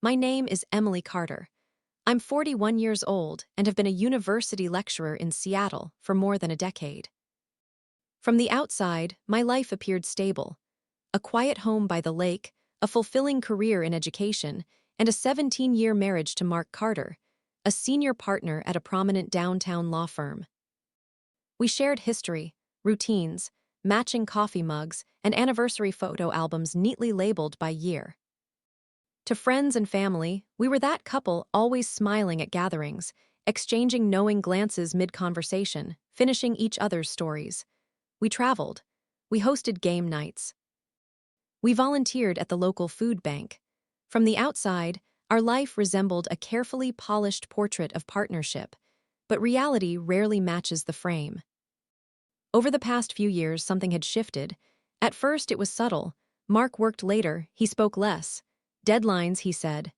My name is Emily Carter. I'm 41 years old and have been a university lecturer in Seattle for more than a decade. From the outside, my life appeared stable. A quiet home by the lake, a fulfilling career in education, and a 17-year marriage to Mark Carter, a senior partner at a prominent downtown law firm. We shared history, routines, matching coffee mugs, and anniversary photo albums neatly labeled by year. To friends and family, we were that couple always smiling at gatherings, exchanging knowing glances mid-conversation, finishing each other's stories. We traveled. We hosted game nights. We volunteered at the local food bank. From the outside, our life resembled a carefully polished portrait of partnership, but reality rarely matches the frame. Over the past few years, something had shifted. At first, it was subtle. Mark worked later, he spoke less. Deadlines, he said.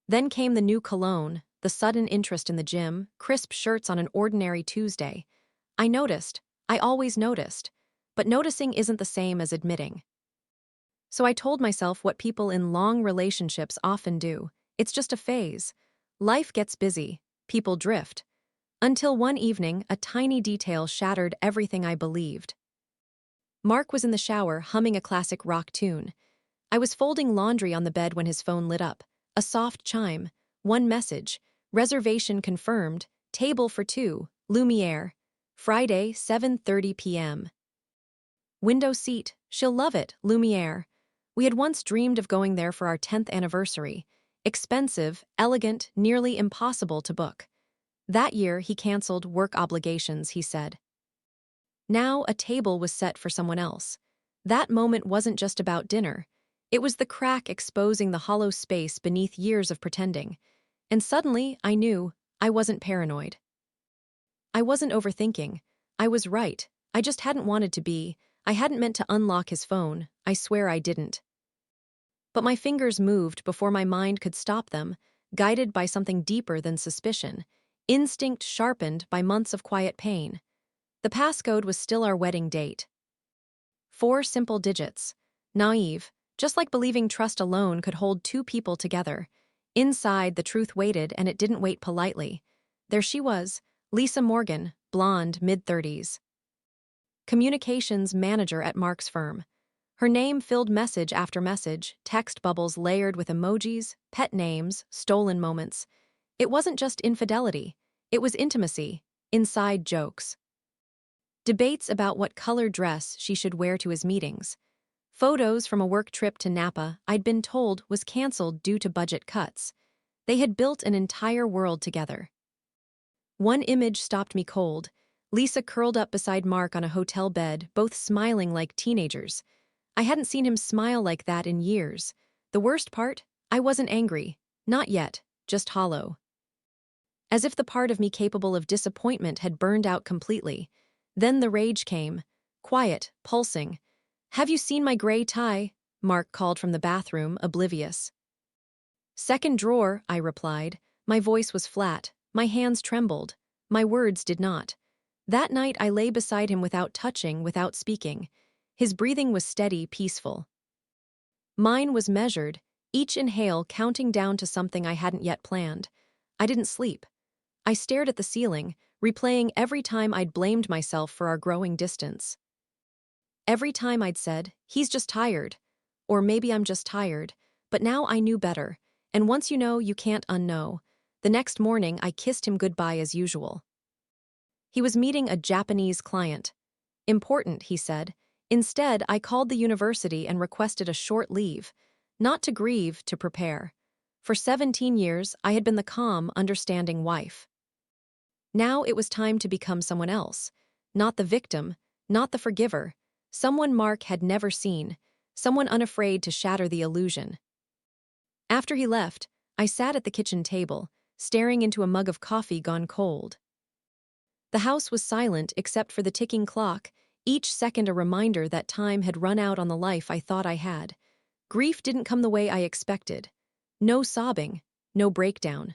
Then came the new cologne, the sudden interest in the gym, crisp shirts on an ordinary Tuesday. I noticed. I always noticed. But noticing isn't the same as admitting. So I told myself what people in long relationships often do. It's just a phase. Life gets busy. People drift. Until one evening, a tiny detail shattered everything I believed. Mark was in the shower humming a classic rock tune. I was folding laundry on the bed when his phone lit up. A soft chime. One message. Reservation confirmed. Table for two. Lumiere. Friday, 7:30 p.m. Window seat. She'll love it. Lumiere. We had once dreamed of going there for our 10th anniversary. Expensive, elegant, nearly impossible to book. That year, he canceled work obligations, he said. Now, a table was set for someone else. That moment wasn't just about dinner. It was the crack exposing the hollow space beneath years of pretending. And suddenly, I knew I wasn't paranoid. I wasn't overthinking. I was right. I just hadn't wanted to be. I hadn't meant to unlock his phone. I swear I didn't. But my fingers moved before my mind could stop them, guided by something deeper than suspicion. Instinct sharpened by months of quiet pain. The passcode was still our wedding date. 4 simple digits. Naive, just like believing trust alone could hold two people together. Inside, the truth waited, and it didn't wait politely. There she was, Lisa Morgan, blonde, mid-30s. Communications manager at Mark's firm. Her name filled message after message, text bubbles layered with emojis, pet names, stolen moments. It wasn't just infidelity. It was intimacy, inside jokes. Debates about what color dress she should wear to his meetings. Photos from a work trip to Napa I'd been told was canceled due to budget cuts. They had built an entire world together. One image stopped me cold. Lisa curled up beside Mark on a hotel bed, both smiling like teenagers. I hadn't seen him smile like that in years. The worst part? I wasn't angry. Not yet, just hollow. As if the part of me capable of disappointment had burned out completely. Then the rage came. Quiet, pulsing. "Have you seen my gray tie?" Mark called from the bathroom, oblivious. "Second drawer," I replied. My voice was flat. My hands trembled. My words did not. That night I lay beside him without touching, without speaking. His breathing was steady, peaceful. Mine was measured, each inhale counting down to something I hadn't yet planned. I didn't sleep. I stared at the ceiling, replaying every time I'd blamed myself for our growing distance. Every time I'd said, "He's just tired," or "Maybe I'm just tired," but now I knew better, and once you know, you can't unknow. The next morning, I kissed him goodbye as usual. He was meeting a Japanese client. Important, he said. Instead, I called the university and requested a short leave. Not to grieve, to prepare. For 17 years, I had been the calm, understanding wife. Now it was time to become someone else. Not the victim, not the forgiver. Someone Mark had never seen. Someone unafraid to shatter the illusion. After he left, I sat at the kitchen table, staring into a mug of coffee gone cold. The house was silent except for the ticking clock, each second a reminder that time had run out on the life I thought I had. Grief didn't come the way I expected. No sobbing, no breakdown.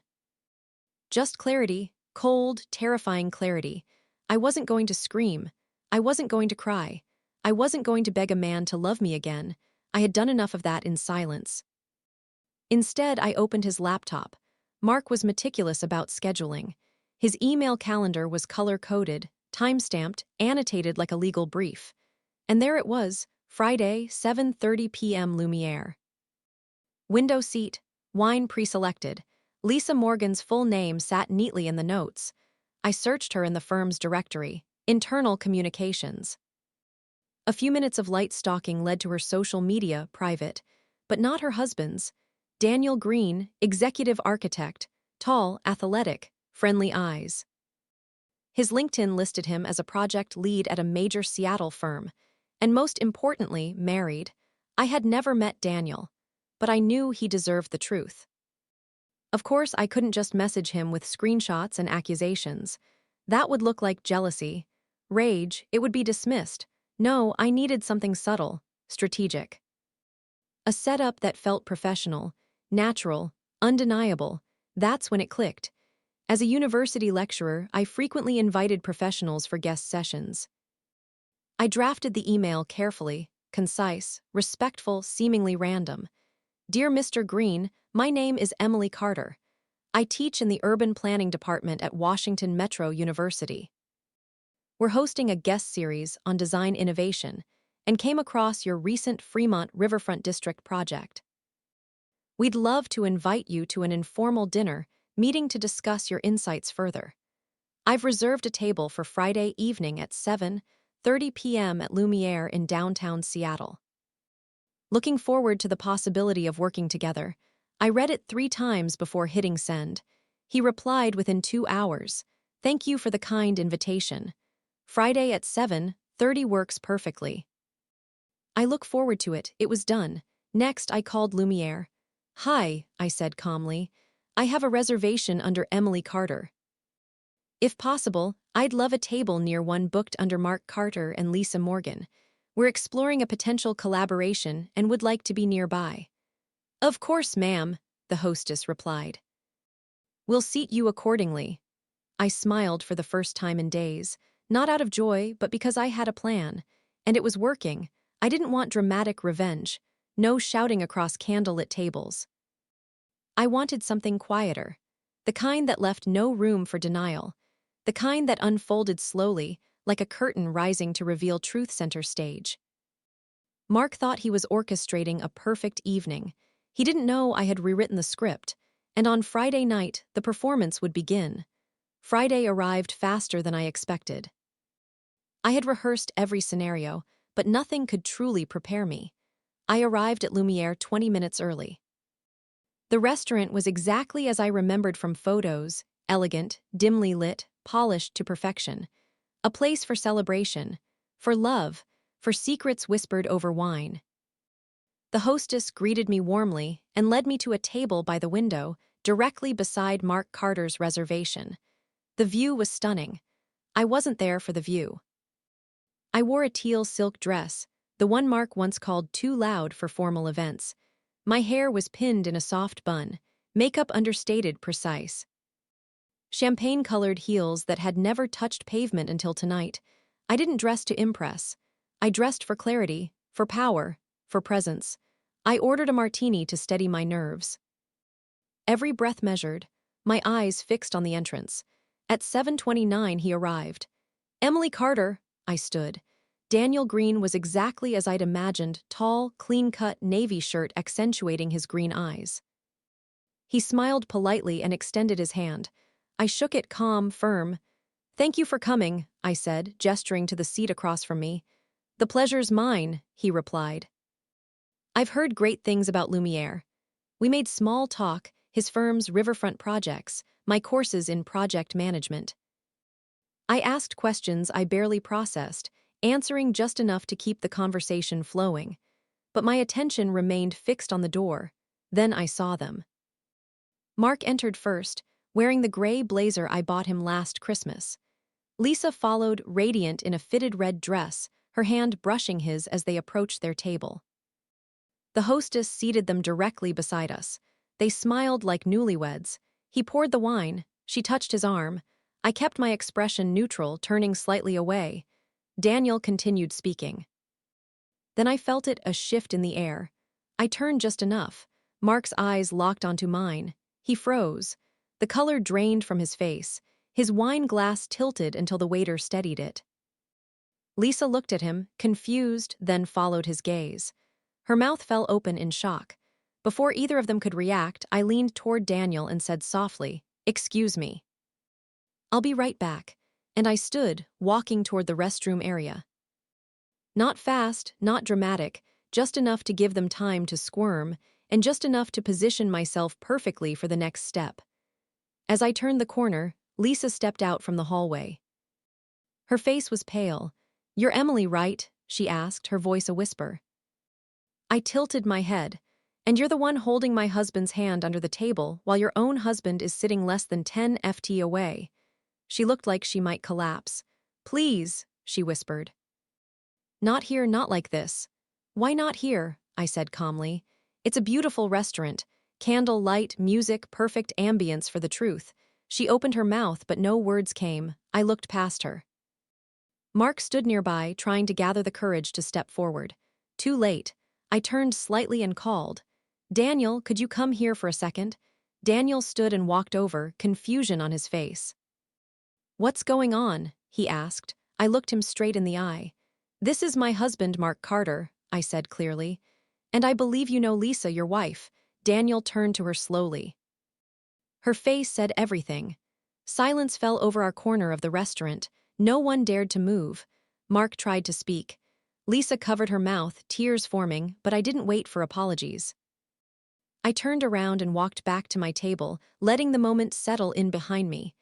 Just clarity, cold, terrifying clarity. I wasn't going to scream. I wasn't going to cry. I wasn't going to beg a man to love me again. I had done enough of that in silence. Instead, I opened his laptop. Mark was meticulous about scheduling. His email calendar was color-coded, time-stamped, annotated like a legal brief. And there it was, Friday, 7:30 p.m. Lumiere. Window seat, wine pre-selected. Lisa Morgan's full name sat neatly in the notes. I searched her in the firm's directory, internal communications. A few minutes of light stalking led to her social media, private, but not her husband's. Daniel Green, executive architect, tall, athletic, friendly eyes. His LinkedIn listed him as a project lead at a major Seattle firm, and most importantly, married. I had never met Daniel, but I knew he deserved the truth. Of course, I couldn't just message him with screenshots and accusations. That would look like jealousy. Rage, it would be dismissed. No, I needed something subtle, strategic. A setup that felt professional, natural, undeniable. That's when it clicked. As a university lecturer, I frequently invited professionals for guest sessions. I drafted the email carefully, concise, respectful, seemingly random. Dear Mr. Green, my name is Emily Carter. I teach in the urban planning department at Washington Metro University. We're hosting a guest series on design innovation and came across your recent Fremont Riverfront District project. We'd love to invite you to an informal dinner meeting to discuss your insights further. I've reserved a table for Friday evening at 7:30 p.m. at Lumiere in downtown Seattle. Looking forward to the possibility of working together, I read it 3 times before hitting send. He replied within 2 hours. Thank you for the kind invitation. Friday at 7:30 works perfectly. I look forward to it. It was done. Next, I called Lumiere. Hi, I said calmly. I have a reservation under Emily Carter. If possible, I'd love a table near one booked under Mark Carter and Lisa Morgan. We're exploring a potential collaboration and would like to be nearby. Of course, ma'am, the hostess replied. We'll seat you accordingly. I smiled for the first time in days, not out of joy, but because I had a plan. And it was working. I didn't want dramatic revenge. No shouting across candlelit tables. I wanted something quieter. The kind that left no room for denial. The kind that unfolded slowly, like a curtain rising to reveal truth center stage. Mark thought he was orchestrating a perfect evening. He didn't know I had rewritten the script, and on Friday night, the performance would begin. Friday arrived faster than I expected. I had rehearsed every scenario, but nothing could truly prepare me. I arrived at Lumiere 20 minutes early. The restaurant was exactly as I remembered from photos, elegant, dimly lit, polished to perfection. A place for celebration, for love, for secrets whispered over wine. The hostess greeted me warmly and led me to a table by the window, directly beside Mark Carter's reservation. The view was stunning. I wasn't there for the view. I wore a teal silk dress, the one Mark once called too loud for formal events. My hair was pinned in a soft bun, makeup understated precise. Champagne-colored heels that had never touched pavement until tonight. I didn't dress to impress. I dressed for clarity, for power, for presence. I ordered a martini to steady my nerves. Every breath measured, my eyes fixed on the entrance. At 7:29 he arrived. Emily Carter, I stood. Daniel Green was exactly as I'd imagined, tall, clean-cut navy shirt accentuating his green eyes. He smiled politely and extended his hand. I shook it calm, firm. Thank you for coming, I said, gesturing to the seat across from me. The pleasure's mine, he replied. I've heard great things about Lumiere. We made small talk, his firm's riverfront projects, my courses in project management. I asked questions I barely processed, answering just enough to keep the conversation flowing. But my attention remained fixed on the door. Then I saw them. Mark entered first, wearing the gray blazer I bought him last Christmas. Lisa followed, radiant in a fitted red dress, her hand brushing his as they approached their table. The hostess seated them directly beside us. They smiled like newlyweds. He poured the wine. She touched his arm. I kept my expression neutral, turning slightly away. Daniel continued speaking. Then I felt it, a shift in the air. I turned just enough. Mark's eyes locked onto mine. He froze. The color drained from his face. His wine glass tilted until the waiter steadied it. Lisa looked at him, confused, then followed his gaze. Her mouth fell open in shock. Before either of them could react, I leaned toward Daniel and said softly, "Excuse me." "I'll be right back." And I stood, walking toward the restroom area. Not fast, not dramatic, just enough to give them time to squirm, and just enough to position myself perfectly for the next step. As I turned the corner, Lisa stepped out from the hallway. Her face was pale. "You're Emily, right?" she asked, her voice a whisper. I tilted my head. "And you're the one holding my husband's hand under the table while your own husband is sitting less than 10 ft away." She looked like she might collapse. "Please," she whispered. "Not here, not like this." "Why not here?" I said calmly. "It's a beautiful restaurant. Candle light, music, perfect ambience for the truth." She opened her mouth, but no words came. I looked past her. Mark stood nearby, trying to gather the courage to step forward. Too late. I turned slightly and called, "Daniel, could you come here for a second?" Daniel stood and walked over, confusion on his face. "What's going on?" he asked. I looked him straight in the eye. "This is my husband, Mark Carter," I said clearly. "And I believe you know Lisa, your wife." Daniel turned to her slowly. Her face said everything. Silence fell over our corner of the restaurant. No one dared to move. Mark tried to speak. Lisa covered her mouth, tears forming, but I didn't wait for apologies. I turned around and walked back to my table, letting the moment settle in behind me.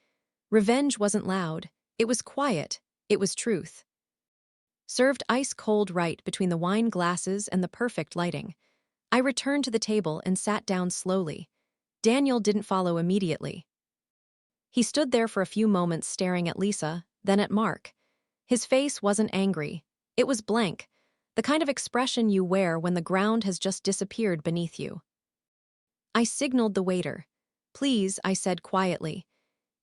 Revenge wasn't loud. It was quiet. It was truth. Served ice-cold right between the wine glasses and the perfect lighting. I returned to the table and sat down slowly. Daniel didn't follow immediately. He stood there for a few moments staring at Lisa, then at Mark. His face wasn't angry. It was blank, the kind of expression you wear when the ground has just disappeared beneath you. I signaled the waiter. "Please," I said quietly.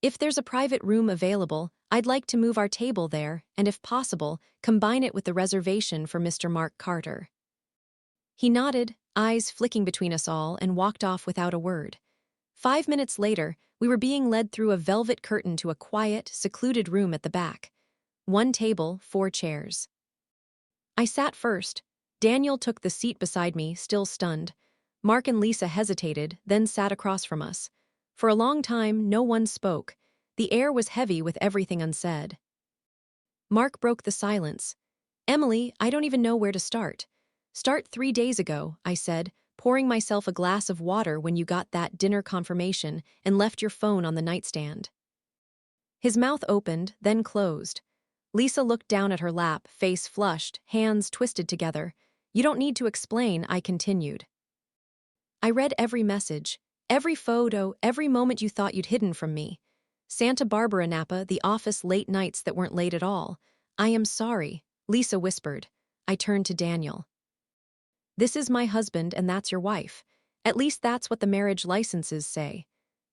"If there's a private room available, I'd like to move our table there, and if possible, combine it with the reservation for Mr. Mark Carter." He nodded, eyes flicking between us all, and walked off without a word. 5 minutes later, we were being led through a velvet curtain to a quiet, secluded room at the back. 1 table, 4 chairs. I sat first. Daniel took the seat beside me, still stunned. Mark and Lisa hesitated, then sat across from us. For a long time, no one spoke. The air was heavy with everything unsaid. Mark broke the silence. "Emily, I don't even know where to start." "Start 3 days ago," I said, pouring myself a glass of water when you got that dinner confirmation and left your phone on the nightstand. His mouth opened, then closed. Lisa looked down at her lap, face flushed, hands twisted together. "You don't need to explain," I continued. "I read every message, every photo, every moment you thought you'd hidden from me. Santa Barbara, Napa, the office late nights that weren't late at all. I am sorry," Lisa whispered. I turned to Daniel. "This is my husband and that's your wife. At least that's what the marriage licenses say."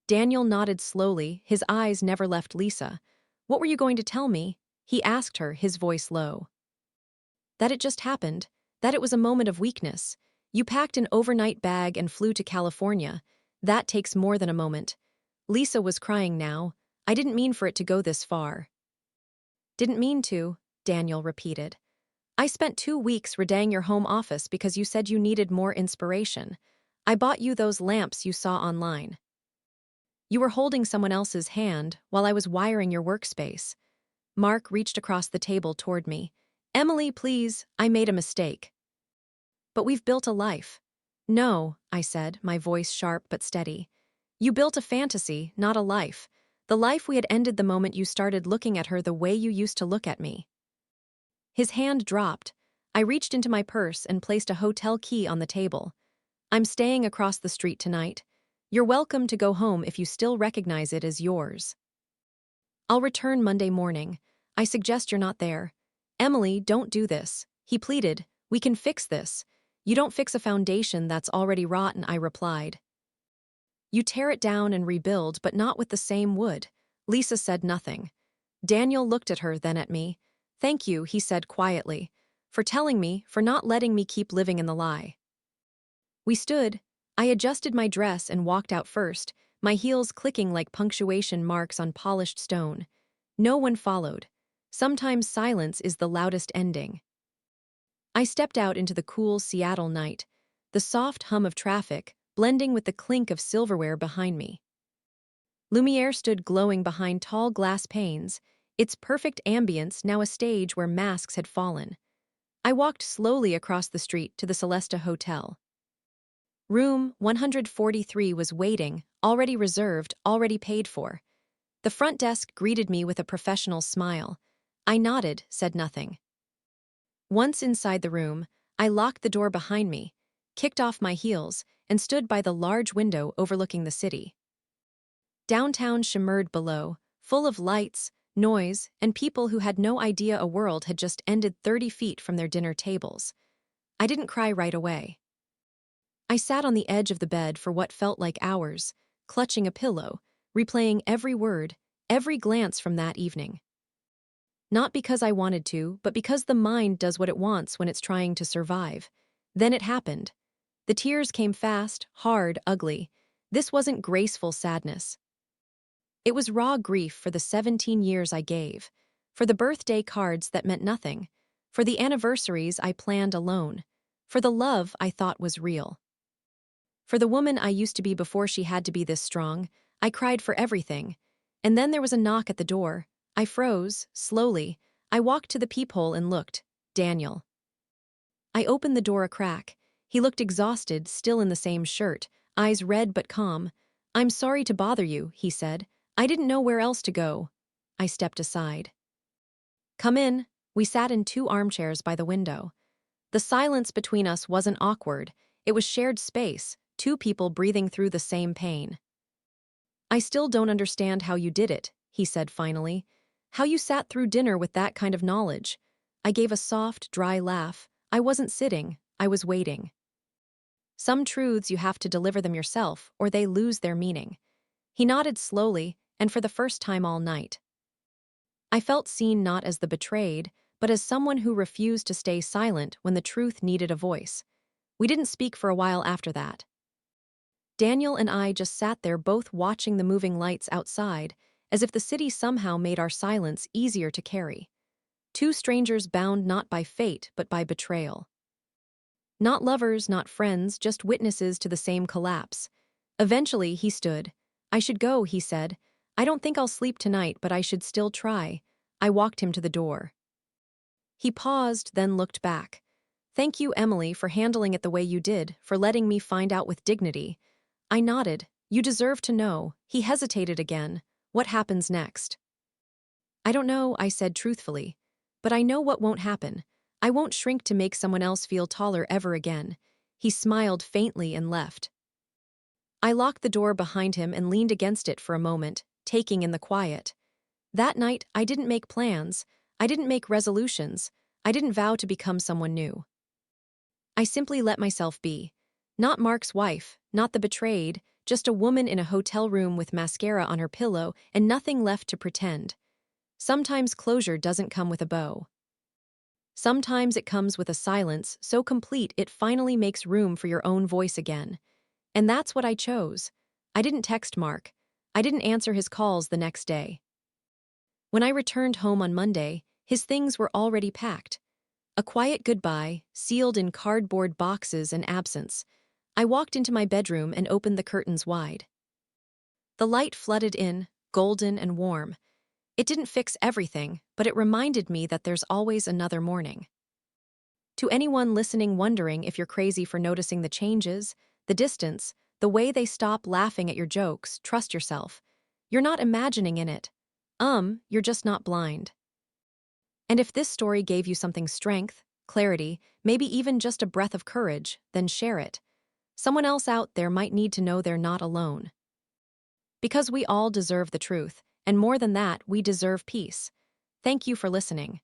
Daniel nodded slowly, his eyes never left Lisa. "What were you going to tell me?" he asked her, his voice low. "That it just happened, that it was a moment of weakness. You packed an overnight bag and flew to California. That takes more than a moment." Lisa was crying now. "I didn't mean for it to go this far." "Didn't mean to," Daniel repeated. "I spent 2 weeks redaing your home office because you said you needed more inspiration. I bought you those lamps you saw online. You were holding someone else's hand while I was wiring your workspace." Mark reached across the table toward me. "Emily, please, I made a mistake." "But we've built a life." "No," I said, my voice sharp but steady. "You built a fantasy, not a life. The life we had ended the moment you started looking at her the way you used to look at me." His hand dropped. I reached into my purse and placed a hotel key on the table. "I'm staying across the street tonight. You're welcome to go home if you still recognize it as yours. I'll return Monday morning. I suggest you're not there." "Emily, don't do this," he pleaded. "We can fix this." "You don't fix a foundation that's already rotten," I replied. "You tear it down and rebuild, but not with the same wood." Lisa said nothing. Daniel looked at her, then at me. "Thank you," he said quietly, "for telling me, for not letting me keep living in the lie." We stood. I adjusted my dress and walked out first, my heels clicking like punctuation marks on polished stone. No one followed. Sometimes silence is the loudest ending. I stepped out into the cool Seattle night, the soft hum of traffic blending with the clink of silverware behind me. Lumiere stood glowing behind tall glass panes, its perfect ambience now a stage where masks had fallen. I walked slowly across the street to the Celesta Hotel. Room 143 was waiting, already reserved, already paid for. The front desk greeted me with a professional smile. I nodded, said nothing. Once inside the room, I locked the door behind me, kicked off my heels, and stood by the large window overlooking the city. Downtown shimmered below, full of lights, noise, and people who had no idea a world had just ended 30 feet from their dinner tables. I didn't cry right away. I sat on the edge of the bed for what felt like hours, clutching a pillow, replaying every word, every glance from that evening. Not because I wanted to, but because the mind does what it wants when it's trying to survive. Then it happened. The tears came fast, hard, ugly. This wasn't graceful sadness. It was raw grief for the 17 years I gave, for the birthday cards that meant nothing, for the anniversaries I planned alone, for the love I thought was real. For the woman I used to be before she had to be this strong, I cried for everything. And then there was a knock at the door. I froze, slowly. I walked to the peephole and looked. Daniel. I opened the door a crack. He looked exhausted, still in the same shirt, eyes red but calm. "I'm sorry to bother you," he said. "I didn't know where else to go." I stepped aside. "Come in." We sat in 2 armchairs by the window. The silence between us wasn't awkward. It was shared space, 2 people breathing through the same pain. "I still don't understand how you did it," he said finally. "How you sat through dinner with that kind of knowledge." I gave a soft, dry laugh. I wasn't sitting, I was waiting. Some truths you have to deliver them yourself, or they lose their meaning. He nodded slowly, and for the first time all night. I felt seen not as the betrayed, but as someone who refused to stay silent when the truth needed a voice. We didn't speak for a while after that. Daniel and I just sat there both watching the moving lights outside, as if the city somehow made our silence easier to carry. 2 strangers bound not by fate but by betrayal. Not lovers, not friends, just witnesses to the same collapse. Eventually, he stood. "I should go," he said. "I don't think I'll sleep tonight, but I should still try." I walked him to the door. He paused, then looked back. "Thank you, Emily, for handling it the way you did, for letting me find out with dignity." I nodded. "You deserve to know." He hesitated again. "What happens next?" "I don't know," I said truthfully. "But I know what won't happen. I won't shrink to make someone else feel taller ever again." He smiled faintly and left. I locked the door behind him and leaned against it for a moment, taking in the quiet. That night, I didn't make plans. I didn't make resolutions. I didn't vow to become someone new. I simply let myself be. Not Mark's wife, not the betrayed, just a woman in a hotel room with mascara on her pillow and nothing left to pretend. Sometimes closure doesn't come with a bow. Sometimes it comes with a silence so complete it finally makes room for your own voice again. And that's what I chose. I didn't text Mark. I didn't answer his calls the next day. When I returned home on Monday, his things were already packed. A quiet goodbye, sealed in cardboard boxes and absence. I walked into my bedroom and opened the curtains wide. The light flooded in, golden and warm. It didn't fix everything, but it reminded me that there's always another morning. To anyone listening wondering if you're crazy for noticing the changes, the distance, the way they stop laughing at your jokes, trust yourself. You're not imagining in it. You're just not blind. And if this story gave you something strength, clarity, maybe even just a breath of courage, then share it. Someone else out there might need to know they're not alone. Because we all deserve the truth, and more than that, we deserve peace. Thank you for listening.